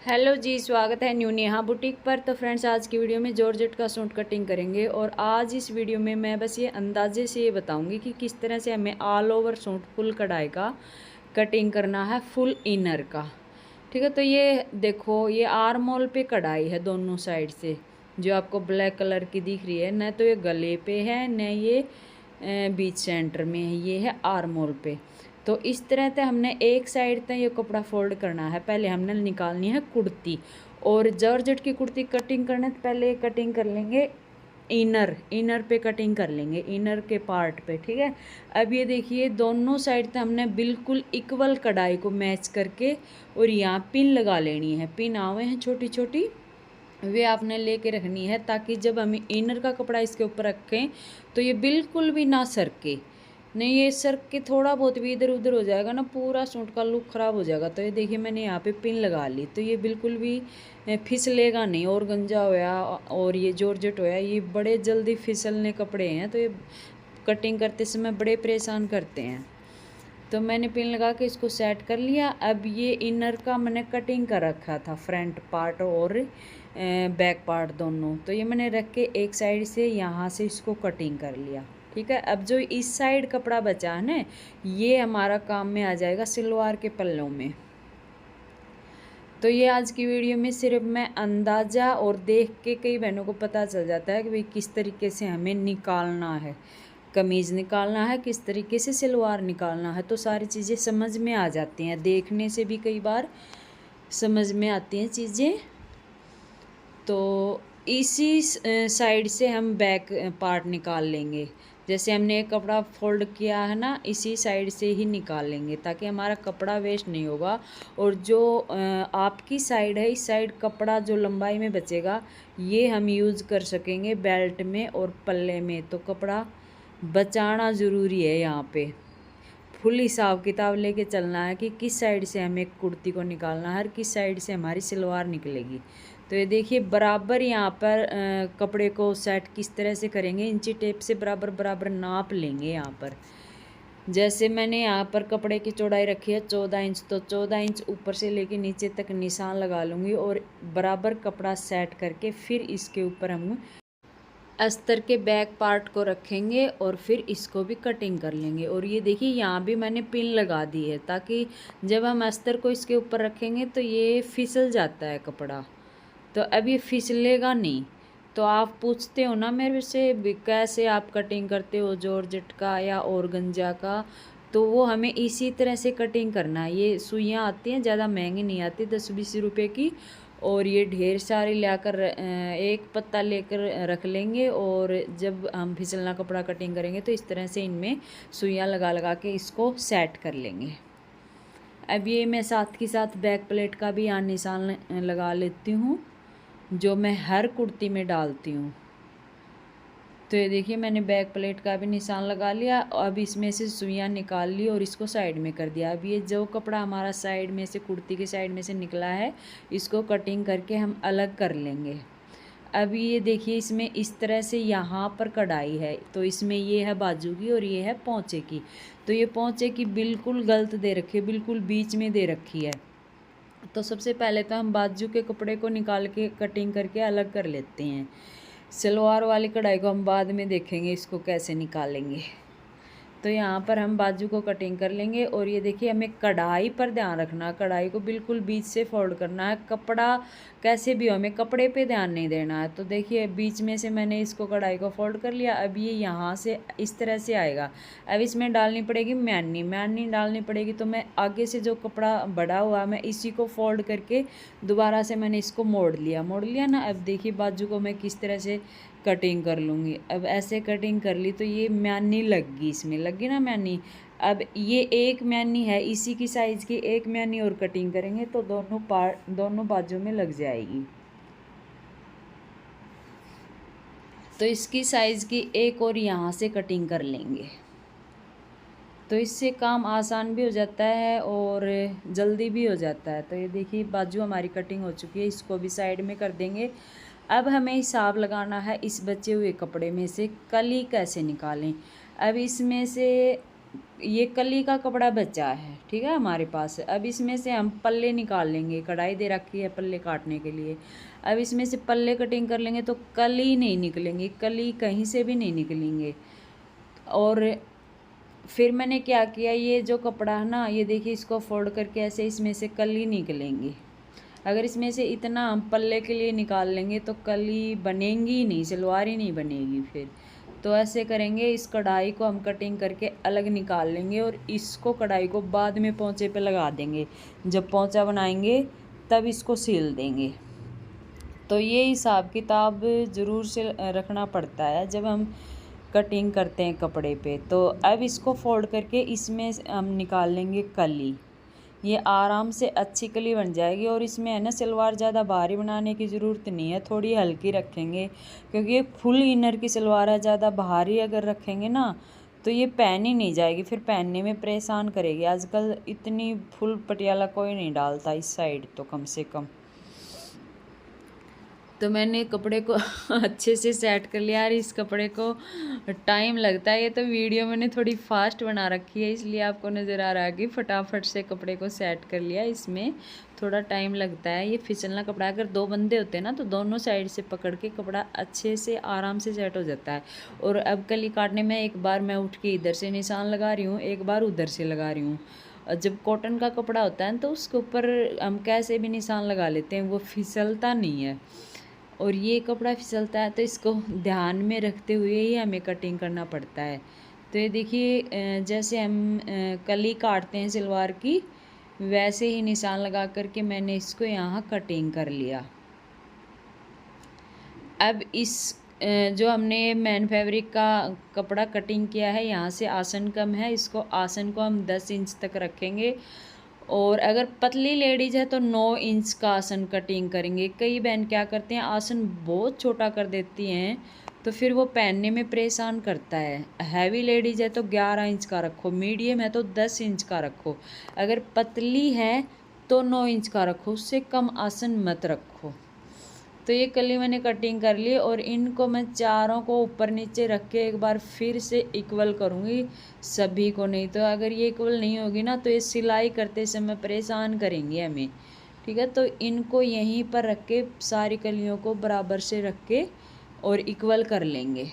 Hello जी, स्वागत है new Neha boutique पर। तो फ्रेंड्स, आज की वीडियो में जॉर्जेट का सूट कटिंग करेंगे और आज इस वीडियो में मैं बस ये अंदाजे से ये बताऊंगी कि किस तरह से हमें ऑल ओवर सूट फुल कढ़ाई का कटिंग करना है, फुल इनर का। ठीक है, तो ये देखो, ये आर्म होल पे कढ़ाई है दोनों साइड से, जो आपको ब्लैक कलर की दिख रही है। न तो ये गले पे है, न ये बीच सेंटर में है, ये है आर्म होल पे। तो इस तरह से हमने एक साइड तक ये कपड़ा फोल्ड करना है। पहले हमने निकालनी है कुर्ती, और जॉर्जेट की कुर्ती कटिंग करने से पहले कटिंग कर लेंगे इनर पे, कटिंग कर लेंगे इनर के पार्ट पे। ठीक है, अब ये देखिए, दोनों साइड से हमने बिल्कुल इक्वल कढ़ाई को मैच करके और यहाँ पिन लगा लेनी है। पिन आवे हैं छोटी छोटी, वे आपने लेके रखनी है, ताकि जब हम इनर का कपड़ा इसके ऊपर रखें तो ये बिल्कुल भी ना सरके। नहीं, ये सरक के थोड़ा बहुत भी इधर उधर हो जाएगा ना, पूरा सूट का लुक ख़राब हो जाएगा। तो ये देखिए, मैंने यहाँ पे पिन लगा ली, तो ये बिल्कुल भी फिसलेगा नहीं। और गंजा होया और ये जॉर्जेट होया, ये बड़े जल्दी फिसलने कपड़े हैं, तो ये कटिंग करते समय बड़े परेशान करते हैं। तो मैंने पिन लगा के इसको सेट कर लिया। अब ये इनर का मैंने कटिंग कर रखा था, फ्रंट पार्ट और बैक पार्ट दोनों। तो ये मैंने रख के एक साइड से यहाँ से इसको कटिंग कर लिया। ठीक है, अब जो इस साइड कपड़ा बचा है ना, ये हमारा काम में आ जाएगा सलवार के पल्लों में। तो ये आज की वीडियो में सिर्फ मैं अंदाज़ा और देख के कई बहनों को पता चल जाता है कि भाई किस तरीके से हमें निकालना है, कमीज़ निकालना है, किस तरीके से सलवार निकालना है। तो सारी चीज़ें समझ में आ जाती हैं, देखने से भी कई बार समझ में आती हैं चीज़ें। तो इसी साइड से हम बैक पार्ट निकाल लेंगे। जैसे हमने एक कपड़ा फोल्ड किया है ना, इसी साइड से ही निकाल लेंगे, ताकि हमारा कपड़ा वेस्ट नहीं होगा। और जो आपकी साइड है, इस साइड कपड़ा जो लंबाई में बचेगा, ये हम यूज़ कर सकेंगे बेल्ट में और पल्ले में। तो कपड़ा बचाना ज़रूरी है यहाँ पे। फुल हिसाब किताब लेके चलना है कि किस साइड से हमें कुर्ती को निकालना है और किस साइड से हमारी सलवार निकलेगी। तो ये देखिए, बराबर यहाँ पर कपड़े को सेट किस तरह से करेंगे, इंची टेप से बराबर बराबर नाप लेंगे यहाँ पर। जैसे मैंने यहाँ पर कपड़े की चौड़ाई रखी है 14 इंच, तो 14 इंच ऊपर से लेके नीचे तक निशान लगा लूँगी और बराबर कपड़ा सेट करके फिर इसके ऊपर हम अस्तर के बैक पार्ट को रखेंगे और फिर इसको भी कटिंग कर लेंगे। और ये देखिए, यहाँ भी मैंने पिन लगा दी है, ताकि जब हम अस्तर को इसके ऊपर रखेंगे तो ये फिसल जाता है कपड़ा, तो अब ये फिसलेगा नहीं। तो आप पूछते हो ना मेरे से कैसे आप कटिंग करते हो जॉर्जेट का या ऑर्गेन्जा का, तो वो हमें इसी तरह से कटिंग करना है। ये सुइयाँ आती हैं, ज़्यादा महंगी नहीं आती, 10-20 रुपए की। और ये ढेर सारी लाकर एक पत्ता लेकर रख लेंगे, और जब हम फिसलना कपड़ा कटिंग करेंगे तो इस तरह से इनमें सुइयाँ लगा लगा के इसको सेट कर लेंगे। अब ये मैं साथ के साथ बैक प्लेट का भी यहाँ निशान लगा लेती हूँ, जो मैं हर कुर्ती में डालती हूँ। तो ये देखिए, मैंने बैक प्लेट का भी निशान लगा लिया। अब इसमें से सुइयाँ निकाल ली और इसको साइड में कर दिया। अब ये जो कपड़ा हमारा साइड में से, कुर्ती के साइड में से निकला है, इसको कटिंग करके हम अलग कर लेंगे। अब ये देखिए, इसमें इस तरह से यहाँ पर कढ़ाई है, तो इसमें ये है बाजू की और ये है पोंचे की। तो ये पोंचे की बिल्कुल गलत दे रखी है, बिल्कुल बीच में दे रखी है। तो सबसे पहले तो हम बाजू के कपड़े को निकाल के कटिंग करके अलग कर लेते हैं। सलवार वाली कढ़ाई को हम बाद में देखेंगे इसको कैसे निकालेंगे। तो यहाँ पर हम बाजू को कटिंग कर लेंगे। और ये देखिए, हमें कढ़ाई पर ध्यान रखना, कढ़ाई को बिल्कुल बीच से फोल्ड करना है। कपड़ा कैसे भी हो, हमें कपड़े पे ध्यान नहीं देना है। तो देखिए, बीच में से मैंने इसको कढ़ाई को फोल्ड कर लिया। अब ये यहाँ से इस तरह से आएगा। अब इसमें डालनी पड़ेगी मैनी, मैनी डालनी पड़ेगी। तो मैं आगे से जो कपड़ा बढ़ा हुआ, मैं इसी को फोल्ड करके दोबारा से मैंने इसको मोड़ लिया ना। अब देखिए, बाजू को मैं किस तरह से कटिंग कर लूँगी। अब ऐसे कटिंग कर ली तो ये म्यानी लग गई, इसमें लग गई ना म्यानी। अब ये एक म्यानी है, इसी की साइज़ की एक म्यानी और कटिंग करेंगे तो दोनों बाजू में लग जाएगी। तो इसकी साइज़ की एक और यहाँ से कटिंग कर लेंगे, तो इससे काम आसान भी हो जाता है और जल्दी भी हो जाता है। तो ये देखिए, बाजू हमारी कटिंग हो चुकी है, इसको भी साइड में कर देंगे। अब हमें हिसाब लगाना है इस बचे हुए कपड़े में से कली कैसे निकालें। अब इसमें से ये कली का कपड़ा बचा है, ठीक है हमारे पास। अब इसमें से हम पल्ले निकाल लेंगे, कढ़ाई दे रखी है पल्ले काटने के लिए। अब इसमें से पल्ले कटिंग कर लेंगे तो कली नहीं निकलेंगे, कली कहीं से भी नहीं निकलेंगे। और फिर मैंने क्या किया, ये जो कपड़ा है ना, ये देखिए इसको फोल्ड करके ऐसे इसमें से कली निकलेंगी। अगर इसमें से इतना हम पल्ले के लिए निकाल लेंगे तो कली बनेंगी ही नहीं, सलवार ही नहीं बनेगी फिर। तो ऐसे करेंगे, इस कढ़ाई को हम कटिंग करके अलग निकाल लेंगे और इसको कढ़ाई को बाद में पोंचे पे लगा देंगे। जब पोंचा बनाएंगे तब इसको सील देंगे। तो ये हिसाब किताब ज़रूर से रखना पड़ता है जब हम कटिंग करते हैं कपड़े पे। तो अब इसको फोल्ड करके इसमें हम निकाल लेंगे कली। ये आराम से अच्छी कली बन जाएगी। और इसमें है ना सलवार ज़्यादा भारी बनाने की ज़रूरत नहीं है, थोड़ी हल्की रखेंगे, क्योंकि ये फुल इनर की सलवार है। ज़्यादा भारी अगर रखेंगे ना तो ये पहन ही नहीं जाएगी, फिर पहनने में परेशान करेगी। आजकल इतनी फुल पटियाला कोई नहीं डालता इस साइड तो कम से कम। तो मैंने कपड़े को अच्छे से सेट कर लिया। यार इस कपड़े को टाइम लगता है, ये तो वीडियो मैंने थोड़ी फास्ट बना रखी है इसलिए आपको नज़र आ रहा है कि फटाफट से कपड़े को सेट कर लिया। इसमें थोड़ा टाइम लगता है, ये फिसलना कपड़ा। अगर दो बंदे होते हैं ना तो दोनों साइड से पकड़ के कपड़ा अच्छे से आराम से सेट हो जाता है। और अब कली काटने में एक बार मैं उठ के इधर से निशान लगा रही हूँ, एक बार उधर से लगा रही हूँ। जब कॉटन का कपड़ा होता है तो उसके ऊपर हम कैसे भी निशान लगा लेते हैं, वो फिसलता नहीं है। और ये कपड़ा फिसलता है तो इसको ध्यान में रखते हुए ही हमें कटिंग करना पड़ता है। तो ये देखिए जैसे हम कली काटते हैं सलवार की, वैसे ही निशान लगा करके मैंने इसको यहाँ कटिंग कर लिया। अब इस जो हमने मैन फैब्रिक का कपड़ा कटिंग किया है, यहाँ से आसन कम है, इसको आसन को हम 10 इंच तक रखेंगे। और अगर पतली लेडीज है तो 9 इंच का आसन कटिंग करेंगे। कई बहन क्या करते हैं, आसन बहुत छोटा कर देती हैं तो फिर वो पहनने में परेशान करता है। हैवी लेडीज है तो 11 इंच का रखो, मीडियम है तो 10 इंच का रखो, अगर पतली है तो 9 इंच का रखो, उससे कम आसन मत रखो। तो ये कली मैंने कटिंग कर ली और इनको मैं चारों को ऊपर नीचे रख के एक बार फिर से इक्वल करूँगी सभी को। नहीं तो अगर ये इक्वल नहीं होगी ना तो ये सिलाई करते समय परेशान करेंगे हमें, ठीक है। तो इनको यहीं पर रख के सारी कलियों को बराबर से रख के और इक्वल कर लेंगे।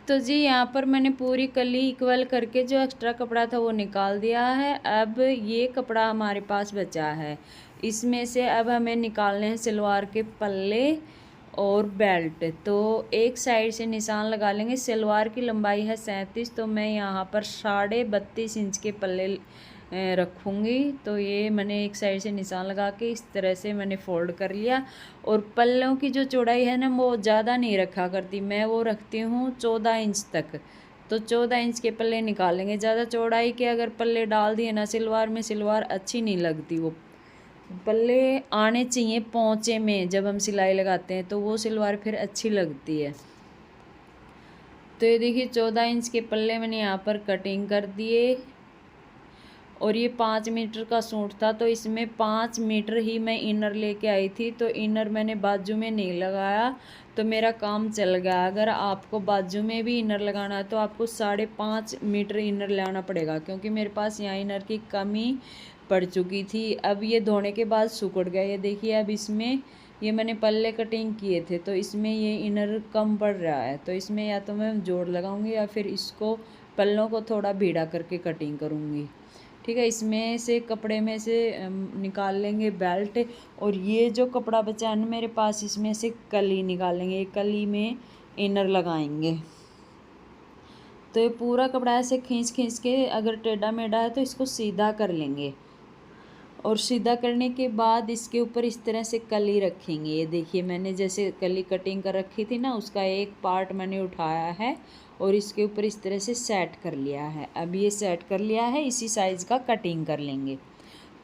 तो जी यहाँ पर मैंने पूरी कली इक्वल करके जो एक्स्ट्रा कपड़ा था वो निकाल दिया है। अब ये कपड़ा हमारे पास बचा है, इसमें से अब हमें निकालने हैं सलवार के पल्ले और बेल्ट। तो एक साइड से निशान लगा लेंगे। सलवार की लंबाई है 37, तो मैं यहाँ पर 32.5 इंच के पल्ले रखूँगी। तो ये मैंने एक साइड से निशान लगा के इस तरह से मैंने फोल्ड कर लिया। और पल्लों की जो चौड़ाई है ना वो ज़्यादा नहीं रखा करती मैं, वो रखती हूँ 14 इंच तक। तो 14 इंच के पल्ले निकालेंगे। ज़्यादा चौड़ाई के अगर पल्ले डाल दिए ना सलवार में, सलवार अच्छी नहीं लगती। वो पल्ले आने चाहिए पोंचे में, जब हम सिलाई लगाते हैं तो वो सलवार फिर अच्छी लगती है। तो ये देखिए 14 इंच के पल्ले मैंने यहाँ पर कटिंग कर दिए। और ये 5 मीटर का सूट था तो इसमें 5 मीटर ही मैं इनर लेके आई थी। तो इनर मैंने बाजू में नहीं लगाया तो मेरा काम चल गया। अगर आपको बाजू में भी इनर लगाना है तो आपको 5.5 मीटर इनर लाना पड़ेगा, क्योंकि मेरे पास यहाँ इनर की कमी पड़ चुकी थी। अब ये धोने के बाद सुकड़ गया। ये देखिए अब इसमें ये मैंने पल्ले कटिंग किए थे तो इसमें ये इनर कम पड़ रहा है। तो इसमें या तो मैं जोड़ लगाऊंगी या फिर इसको पल्लों को थोड़ा भीड़ा करके कटिंग करूँगी, ठीक है। इसमें से कपड़े में से निकाल लेंगे बेल्ट। और ये जो कपड़ा बचा है ना मेरे पास, इसमें से कली निकालेंगे, कली में इनर लगाएंगे। तो ये पूरा कपड़ा ऐसे खींच खींच के, अगर टेढ़ा मेढ़ा है तो इसको सीधा कर लेंगे। और सीधा करने के बाद इसके ऊपर इस तरह से कली रखेंगे। ये देखिए मैंने जैसे कली कटिंग कर रखी थी ना, उसका एक पार्ट मैंने उठाया है और इसके ऊपर इस तरह से सेट कर लिया है। अब ये सेट कर लिया है, इसी साइज़ का कटिंग कर लेंगे।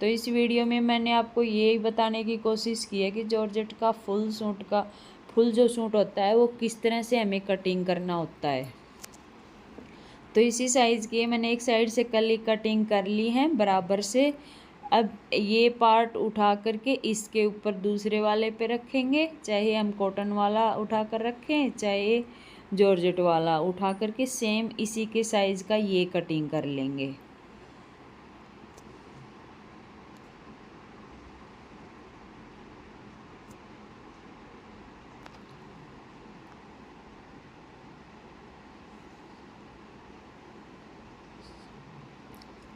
तो इस वीडियो में मैंने आपको ये बताने की कोशिश की है कि जॉर्जेट का फुल जो सूट होता है वो किस तरह से हमें कटिंग करना होता है। तो इसी साइज़ की मैंने एक साइड से कली कटिंग कर ली है बराबर से। अब ये पार्ट उठा करके इसके ऊपर दूसरे वाले पे रखेंगे, चाहे हम कॉटन वाला उठा कर रखें चाहे जॉर्जेट वाला उठा करके सेम इसी के साइज़ का ये कटिंग कर लेंगे।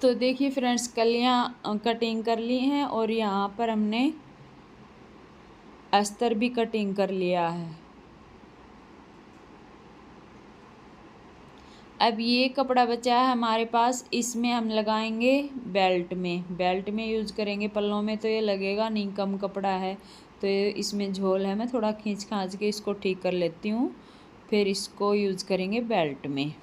तो देखिए फ्रेंड्स, कलियाँ कटिंग कर ली हैं और यहाँ पर हमने अस्तर भी कटिंग कर लिया है। अब ये कपड़ा बचा है हमारे पास, इसमें हम लगाएंगे बेल्ट में यूज़ करेंगे। पल्लों में तो ये लगेगा नहीं, कम कपड़ा है तो ये इसमें झोल है। मैं थोड़ा खींच खांच के इसको ठीक कर लेती हूँ, फिर इसको यूज़ करेंगे बेल्ट में।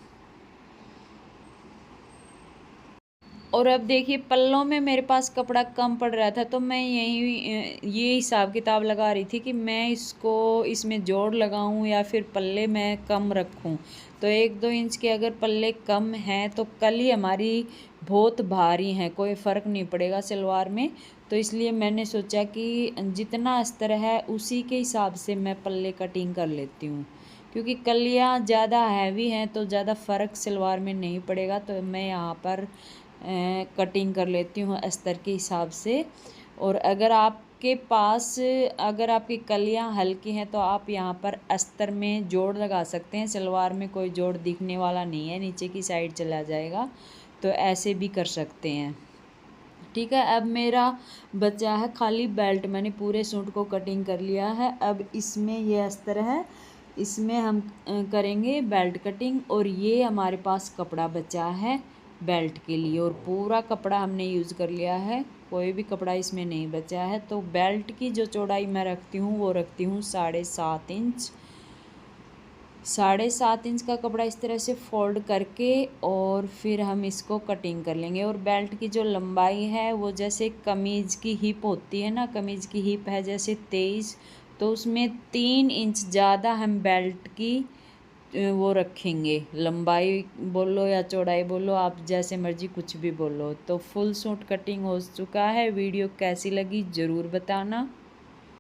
और अब देखिए, पल्लों में मेरे पास कपड़ा कम पड़ रहा था तो मैं ये हिसाब किताब लगा रही थी कि मैं इसको इसमें जोड़ लगाऊं या फिर पल्ले मैं कम रखूं। तो 1-2 इंच के अगर पल्ले कम हैं तो कली हमारी बहुत भारी हैं, कोई फ़र्क नहीं पड़ेगा सलवार में। तो इसलिए मैंने सोचा कि जितना अस्तर है उसी के हिसाब से मैं पल्ले कटिंग कर लेती हूँ, क्योंकि कलियाँ ज़्यादा हैवी हैं तो ज़्यादा फ़र्क सलवार में नहीं पड़ेगा। तो मैं यहाँ पर कटिंग कर लेती हूँ अस्तर के हिसाब से। और अगर आपके पास अगर आपकी कलियाँ हल्की हैं तो आप यहाँ पर अस्तर में जोड़ लगा सकते हैं। सलवार में कोई जोड़ दिखने वाला नहीं है, नीचे की साइड चला जाएगा, तो ऐसे भी कर सकते हैं। ठीक है, अब मेरा बचा है खाली बेल्ट। मैंने पूरे सूट को कटिंग कर लिया है। अब इसमें ये अस्तर है, इसमें हम करेंगे बेल्ट कटिंग। और ये हमारे पास कपड़ा बचा है बेल्ट के लिए, और पूरा कपड़ा हमने यूज़ कर लिया है, कोई भी कपड़ा इसमें नहीं बचा है। तो बेल्ट की जो चौड़ाई मैं रखती हूँ वो रखती हूँ 7.5 इंच। 7.5 इंच का कपड़ा इस तरह से फोल्ड करके और फिर हम इसको कटिंग कर लेंगे। और बेल्ट की जो लंबाई है वो जैसे कमीज़ की हिप होती है ना, कमीज़ की हिप है जैसे 23, तो उसमें 3 इंच ज़्यादा हम बेल्ट की वो रखेंगे। लंबाई बोलो या चौड़ाई बोलो, आप जैसे मर्जी कुछ भी बोलो। तो फुल सूट कटिंग हो चुका है। वीडियो कैसी लगी ज़रूर बताना।